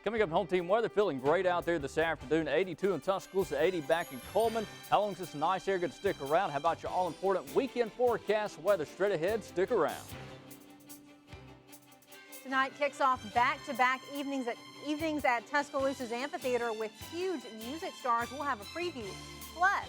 Coming up, home team weather, feeling great out there this afternoon. 82 in Tuscaloosa, 80 back in Coleman. How long is this nice air going to stick around? How about your all-important weekend forecast weather straight ahead? Stick around. Tonight kicks off back-to-back evenings at Tuscaloosa's amphitheater with huge music stars. We'll have a preview. Plus,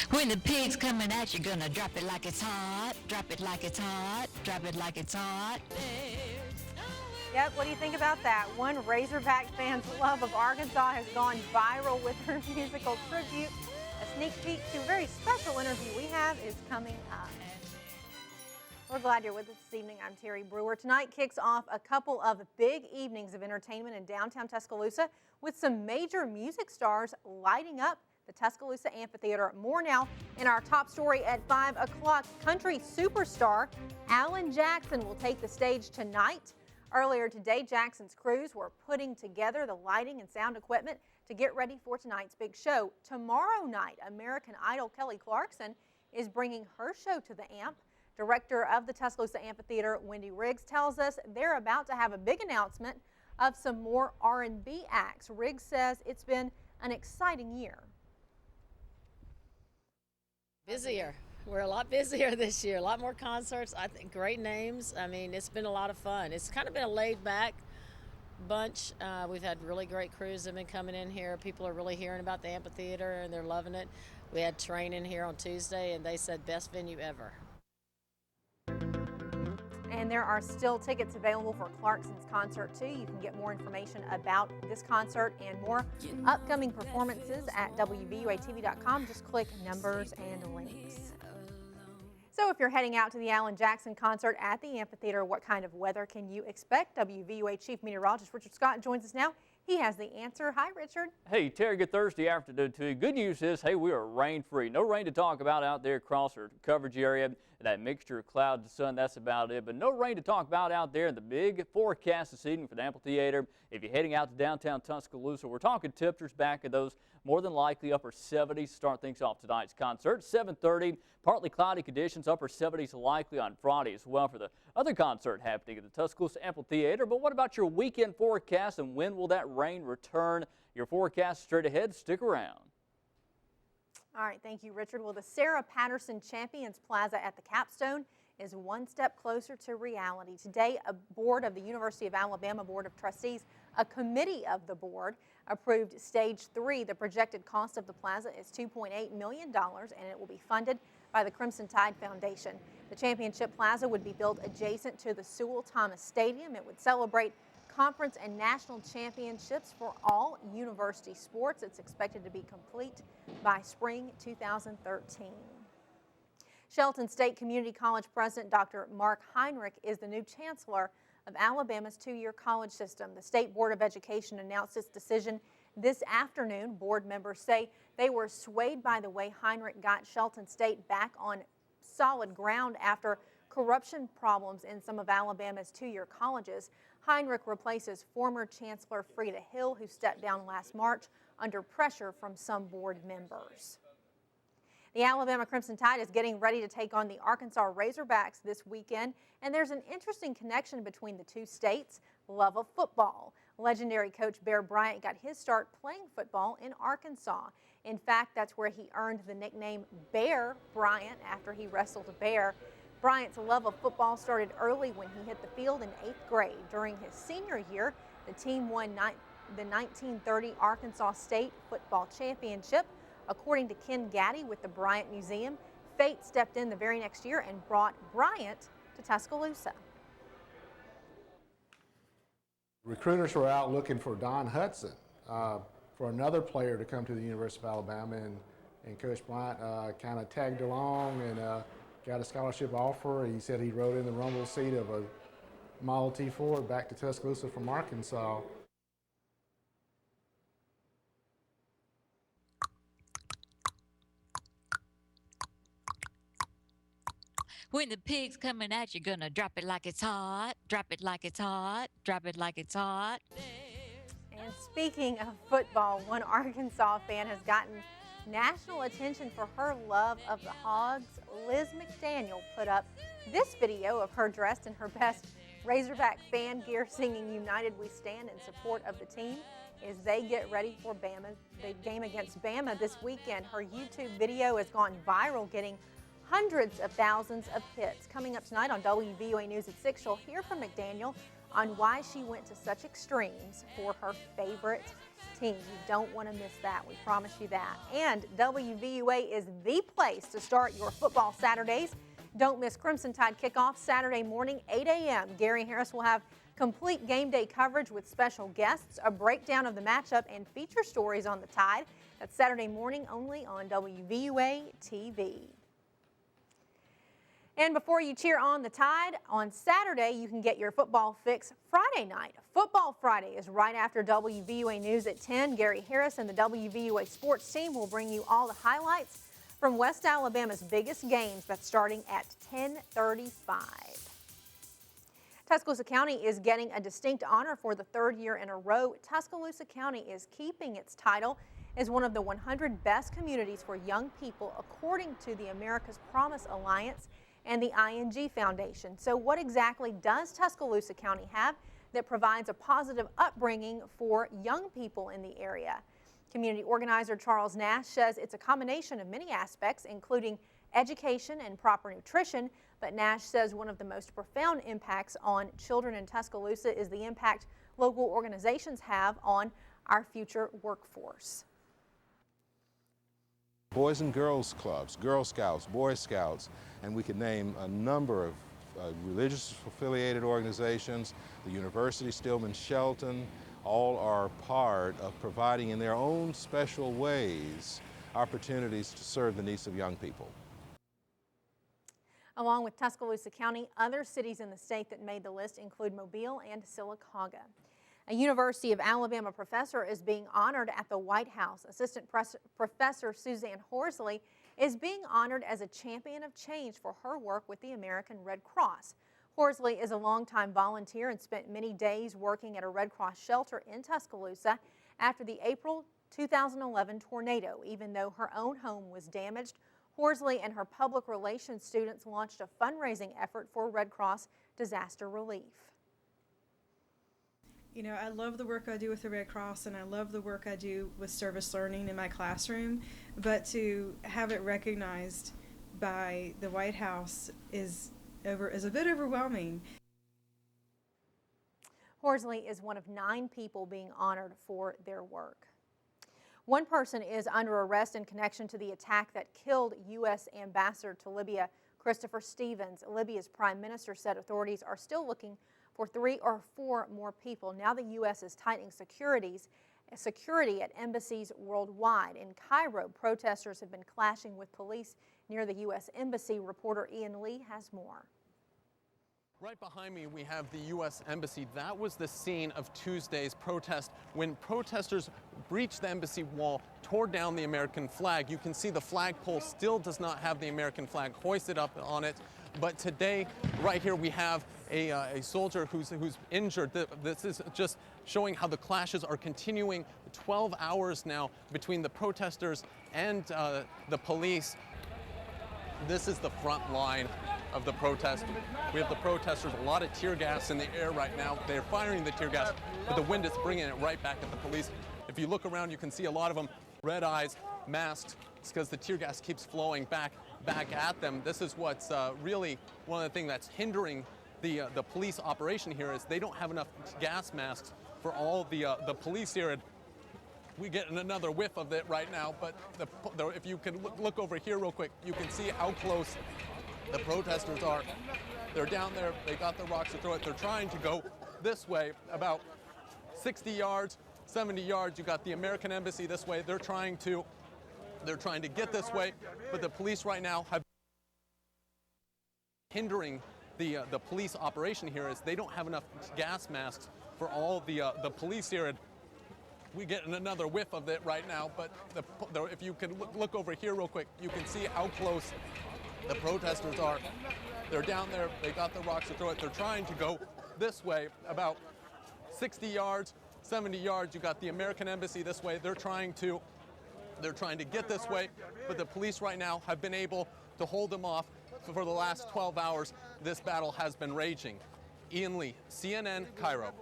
when the pig's coming at you, gonna drop it like it's hot, drop it like it's hot, drop it like it's hot. yep, what do you think about that? One Razorback fan's love of Arkansas has gone viral with her musical tribute. A sneak peek to a very special interview we have is coming up. We're glad you're with us this evening. I'm Terry Brewer. Tonight kicks off a couple of big evenings of entertainment in downtown Tuscaloosa with some major music stars lighting up the Tuscaloosa Amphitheater. More now in our top story at 5 o'clock. Country superstar Alan Jackson will take the stage tonight. Earlier today, Jackson's crews were putting together the lighting and sound equipment to get ready for tonight's big show. Tomorrow night, American Idol Kelly Clarkson is bringing her show to the Amp. Director of the Tuscaloosa Amphitheater, Wendy Riggs, tells us they're about to have a big announcement of some more R&B acts. Riggs says it's been an exciting year. Busier. We're a lot busier this year. A lot more concerts. I think great names. I mean, it's been a lot of fun. It's kind of been a laid-back bunch. We've had really great crews that have been coming in here. People are really hearing about the amphitheater and they're loving it. We had Train in here on Tuesday and they said best venue ever. And there are still tickets available for Clarkson's concert too. You can get more information about this concert and more upcoming performances at WVUATV.com. Just click numbers and links. So if you're heading out to the Alan Jackson concert at the amphitheater, what kind of weather can you expect? WVUA Chief Meteorologist Richard Scott joins us now. He has the answer. Hi, Richard. Hey, Terry, good Thursday afternoon to you. Good news is, hey, we are rain-free. No rain to talk about out there across our coverage area. That mixture of cloud and sun, that's about it. But no rain to talk about out there in the big forecast this evening for the amphitheater. If you're heading out to downtown Tuscaloosa, we're talking temperatures back in those more than likely upper 70s to start things off tonight's concert. 7:30, partly cloudy conditions, upper 70s likely on Friday as well for the other concert happening at the Tuscaloosa Amphitheater. But what about your weekend forecast and when will that rain return? Your forecast straight ahead. Stick around. All right, thank you, Richard. Well, the Sarah Patterson Champions Plaza at the Capstone is one step closer to reality. Today, a board of the University of Alabama Board of Trustees, a committee of the board, approved Stage 3. The projected cost of the plaza is $2.8 million, and it will be funded by the Crimson Tide Foundation. The Championship Plaza would be built adjacent to the Sewell Thomas Stadium. It would celebrate conference and national championships for all university sports. It's expected to be complete by spring 2013. Shelton State Community College President Dr. Mark Heinrich is the new chancellor of Alabama's two-year college system. The State Board of Education announced its decision this afternoon. Board members say they were swayed by the way Heinrich got Shelton State back on solid ground after corruption problems in some of Alabama's two-year colleges. Heinrich replaces former Chancellor Frida Hill, who stepped down last March under pressure from some board members. The Alabama Crimson Tide is getting ready to take on the Arkansas Razorbacks this weekend, and there's an interesting connection between the two states' love of football. Legendary coach Bear Bryant got his start playing football in Arkansas. In fact, that's where he earned the nickname Bear Bryant after he wrestled a bear. Bryant's love of football started early when he hit the field in 8th grade. During his senior year, the team won the 1930 Arkansas State Football Championship. According to Ken Gaddy with the Bryant Museum, fate stepped in the very next year and brought Bryant to Tuscaloosa. Recruiters were out looking for Don Hudson, for another player to come to the University of Alabama, and Coach Bryant kind of tagged along and got a scholarship offer. He said he rode in the rumble seat of a Model T Ford back to Tuscaloosa from Arkansas. When the pig's coming at you, gonna drop it like it's hot, drop it like it's hot, drop it like it's hot. And speaking of football, one Arkansas fan has gotten national attention for her love of the Hogs. Liz McDaniel put put up this video of her dressed in her best Razorback fan gear singing "United We Stand" in support of the team as they get ready for the game against Bama this weekend. Her YouTube video has gone viral, getting hundreds of thousands of hits. Coming up tonight on WVUA News at 6, you'll hear from McDaniel on why she went to such extremes for her favorite team. You don't want to miss that. We promise you that. And WVUA is the place to start your football Saturdays. Don't miss Crimson Tide kickoff Saturday morning, 8 a.m. Gary Harris will have complete game day coverage with special guests, a breakdown of the matchup, and feature stories on the Tide. That's Saturday morning only on WVUA TV. And before you cheer on the Tide, on Saturday you can get your football fix Friday night. Football Friday is right after WVUA News at 10. Gary Harris and the WVUA sports team will bring you all the highlights from West Alabama's biggest games. That's starting at 10:35. Tuscaloosa County is getting a distinct honor for the third year in a row. Tuscaloosa County is keeping its title as one of the 100 best communities for young people, according to the America's Promise Alliance and the ING Foundation. So what exactly does Tuscaloosa County have that provides a positive upbringing for young people in the area? Community organizer Charles Nash says it's a combination of many aspects, including education and proper nutrition, but Nash says one of the most profound impacts on children in Tuscaloosa is the impact local organizations have on our future workforce. Boys and Girls Clubs, Girl Scouts, Boy Scouts, and we could name a number of religious affiliated organizations, the University, Stillman Shelton, all are part of providing in their own special ways opportunities to serve the needs of young people. Along with Tuscaloosa County, other cities in the state that made the list include Mobile and Sylacauga. A University of Alabama professor is being honored at the White House. Assistant Professor Suzanne Horsley is being honored as a champion of change for her work with the American Red Cross. Horsley is a longtime volunteer and spent many days working at a Red Cross shelter in Tuscaloosa after the April 2011 tornado. Even though her own home was damaged, Horsley and her public relations students launched a fundraising effort for Red Cross disaster relief. You know, I love the work I do with the Red Cross, and I love the work I do with service learning in my classroom, but to have it recognized by the White House is a bit overwhelming. Horsley is one of 9 people being honored for their work. One person is under arrest in connection to the attack that killed U.S. Ambassador to Libya, Christopher Stevens. Libya's prime minister said authorities are still looking for 3 or 4 more people. Now the U.S. is tightening security at embassies worldwide. In Cairo, protesters have been clashing with police near the U.S. Embassy. Reporter Ian Lee has more. Right behind me, we have the U.S. Embassy. That was the scene of Tuesday's protest when protesters breached the embassy wall, tore down the American flag. You can see the flagpole still does not have the American flag hoisted up on it. But today, right here, we have a soldier who's injured. This is just showing how the clashes are continuing 12 hours now between the protesters and the police. This is the front line of the protest. We have the protesters, a lot of tear gas in the air right now. They're firing the tear gas, but the wind is bringing it right back at the police. If you look around, you can see a lot of them, red eyes, masked. It's because the tear gas keeps flowing back at them. This is what's really one of the things that's hindering the police operation here is they don't have enough gas masks for all the police here. And we get another whiff of it right now, but if you can look over here real quick, you can see how close the protesters are. They're down there, they got the rocks to throw it. They're trying to go this way, about 60 yards, 70 yards. You got the American Embassy this way. They're trying to get this way, but the police right now have hindering the police operation here is they don't have enough gas masks for all the police here. And we get another whiff of it right now, but if you can look over here real quick, you can see how close the protesters are. They're down there, they got the rocks to throw it. They're trying to go this way, about 60 yards, 70 yards. You got the American Embassy this way. They're trying to get this way, but the police right now have been able to hold them off. for the last 12 hours, this battle has been raging. Ian Lee, CNN, Cairo.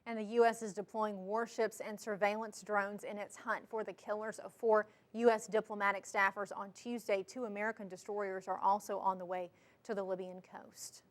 And the U.S. is deploying warships and surveillance drones in its hunt for the killers of 4 U.S. diplomatic staffers on Tuesday. 2 American destroyers are also on the way to the Libyan coast.